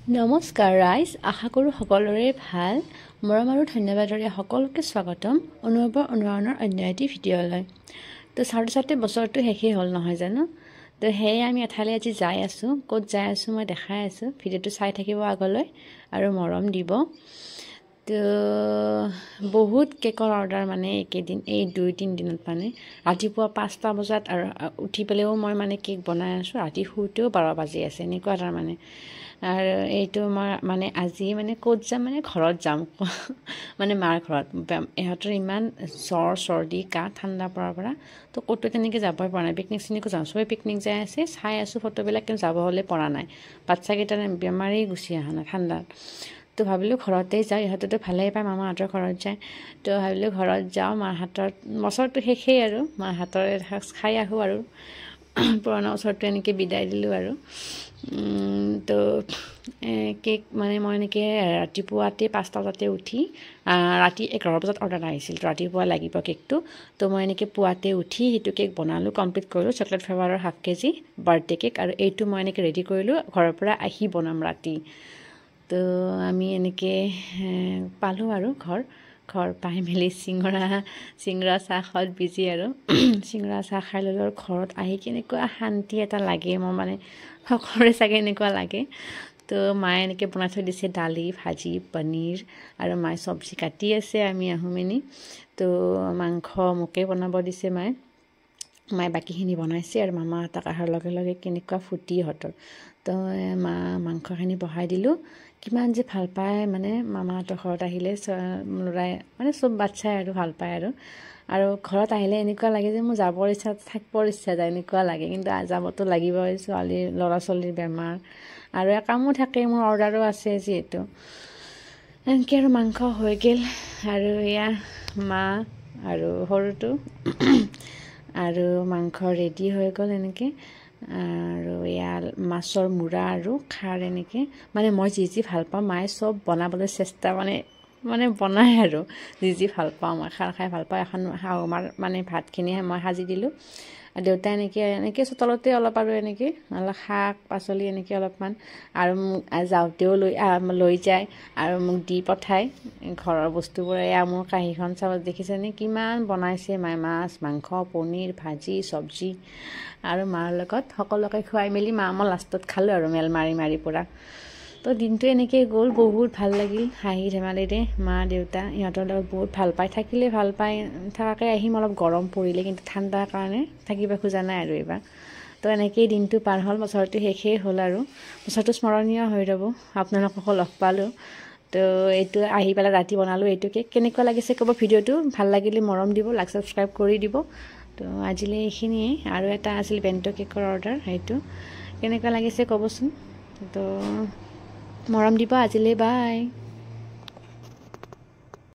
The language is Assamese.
নমস্কাৰ ৰাইজ, আশা কৰোঁ সকলোৰে ভাল। মৰম আৰু ধন্যবাদৰে সকলোকে স্বাগতম অনুভৱৰ অনুৰণৰ অন্য এটি ভিডিঅ'লৈ। তো ছাত্ৰ-ছাত্ৰী বছৰটো শেষেই হ'ল নহয় জানো। তো সেয়ে আমি এঠাইলৈ আজি যাই আছোঁ। ক'ত যাই আছোঁ মই দেখাই আছোঁ। ভিডিঅ'টো চাই থাকিব আগলৈ আৰু মৰম দিব। তো বহুত কেকৰ অৰ্ডাৰ মানে এইকেইদিন, এই 2-3 দিনত মানে ৰাতিপুৱা 5টা বজাত আৰু উঠি পেলাইও মই মানে কেক বনাই আছোঁ। ৰাতি শুওঁতেও 12 বাজি আছে, এনেকুৱা তাৰমানে। আৰু এইটো মই মানে আজি মানে ক'ত যাম মানে ঘৰত যাম মানে মাৰ ঘৰত। ইহঁতৰ ইমান জ্বৰ চৰ্দি কাহ ঠাণ্ডা পৰাৰ পৰা তো ক'তো তেনেকৈ যাবই পৰা নাই। পিকনিক চিকনিকো যাওঁ, চবেই পিকনিক যাই আছে, চাই আছোঁ ফটোবিলাক, কিন্তু যাব হ'লে পৰা নাই। বাচ্চাকেইটা বেমাৰেই গুচি অহা নাই ঠাণ্ডাত। তো ভাবিলোঁ ঘৰতেই যাওঁ, ইহঁতেতো ভালেই পায় মামাহঁতৰ ঘৰত যায়। তো ভাবিলোঁ ঘৰত যাওঁ, মাৰ হাতত বছৰটো শেষেই আৰু মাৰ হাতৰ এসাঁজ খাই আহোঁ আৰু পুৰণা বছৰটো এনেকৈ বিদায় দিলোঁ আৰু। তো কেক মানে মই এনেকৈ ৰাতিপুৱাতে 5টা বজাতে উঠি ৰাতি 11 বজাত অৰ্ডাৰ আহিছিল, ৰাতিপুৱা লাগিব কেকটো। তো মই এনেকৈ পুৱাতে উঠি সেইটো কেক বনালোঁ, কমপ্লিট কৰিলোঁ। চকলেট ফ্লেভাৰৰ ½ কেজি বাৰ্থডে কেক, আৰু এইটো মই এনেকৈ ৰেডি কৰিলোঁ, ঘৰৰ পৰা আহি বনাম ৰাতি। তো আমি এনেকৈ পালোঁ আৰু ঘৰ পাই মেলি চিংৰা চাহ খোৱাত বিজি আৰু চিংৰা চাহ খাই ল'লোঁ। আৰু ঘৰত আহি কেনেকুৱা শান্তি এটা লাগে, মোৰ মানে সকলোৰে চাগে এনেকুৱা লাগে। তো মায়ে এনেকৈ বনাই থৈ দিছে দালি ভাজি পনীৰ, আৰু মায়ে চব্জি কাটি আছে, আমি আহোঁ মেনি। তো মাংস মোকে বনাব দিছে মায়ে বাকীখিনি বনাইছে, আৰু মামাহঁতক অহাৰ লগে লগে কেনেকুৱা ফূৰ্তি ইহঁতৰ। তো মাংসখিনি বহাই দিলোঁ। কিমান যে ভাল পায় মানে মামাহঁতৰ ঘৰত আহিলে ল'ৰাই মানে চব বাচ্ছাই আৰু ভাল পায় আৰু ঘৰত আহিলে এনেকুৱা লাগে যে মোৰ যাবৰ ইচ্ছা থাকিবৰ ইচ্ছা যায়, এনেকুৱা লাগে। কিন্তু যাবতো লাগিবই, ল'ৰা ছোৱালীৰ বেমাৰ আৰু কামো থাকে, মোৰ অৰ্ডাৰো আছে যিহেতু। এনেকৈ আৰু মাংস হৈ গ'ল, আৰু এয়া মা আৰু সৰুটো আৰু মাংস ৰেডি হৈ গ'ল এনেকৈ। আৰু এয়া মাছৰ মূৰা আৰু খাৰ এনেকৈ, মানে মই যি ভাল পাওঁ মায়ে চব বনাবলৈ চেষ্টা মানে বনাই আৰু যি ভাল পাওঁ। মই খাৰ খাই ভাল পাওঁ। এখন শাহুমাৰ মানে ভাতখিনি মই সাজি দিলোঁ, দেউতা এনেকৈ চোতালতে অলপ আৰু এনেকৈ অলপ শাক পাচলি এনেকৈ অলপমান, আৰু মোক যাওঁতেও লৈ যায় আৰু মোক দি পঠায় ঘৰৰ বস্তুবোৰ। এয়া মোৰ কাঁহীখন চাব, দেখিছেনে কিমান বনাইছে মায়ে, মাছ মাংস পনীৰ ভাজি চব্জি, আৰু মাৰ লগত সকলোকে খুৱাই মেলি মই লাষ্টত খালোঁ আৰু মেল মাৰি পূৰা। তো দিনটো এনেকৈ গ'ল, বহুত ভাল লাগিল হাঁহি ধেমালিৰে। মা দেউতা ইহঁতৰ লগত বহুত ভাল পায়, থাকিলে ভাল পায়, থকাকৈ আহিম। অলপ গৰম পৰিলে, কিন্তু ঠাণ্ডাৰ কাৰণে থাকিব খোজা নাই আৰু এইবাৰ। তো এনেকেই দিনটো পাৰ হ'ল, বছৰটো শেষেই হ'ল, আৰু বছৰটো স্মৰণীয় হৈ ৰ'ব। আপোনালোককো লগ পালোঁ। তো এইটো আহি পেলাই ৰাতি বনালোঁ এইটো কেক। কেনেকুৱা লাগিছে ক'ব ভিডিঅ'টো, ভাল লাগিলে মৰম দিব, লাইক ছাবস্ক্ৰাইব কৰি দিব। তো আজিলৈ এইখিনিয়ে। আৰু এটা আছিল বেণ্ট' কেকৰ অৰ্ডাৰ, সেইটো কেনেকুৱা লাগিছে ক'বচোন। তো মৰম দিব। আজিলৈ বাই।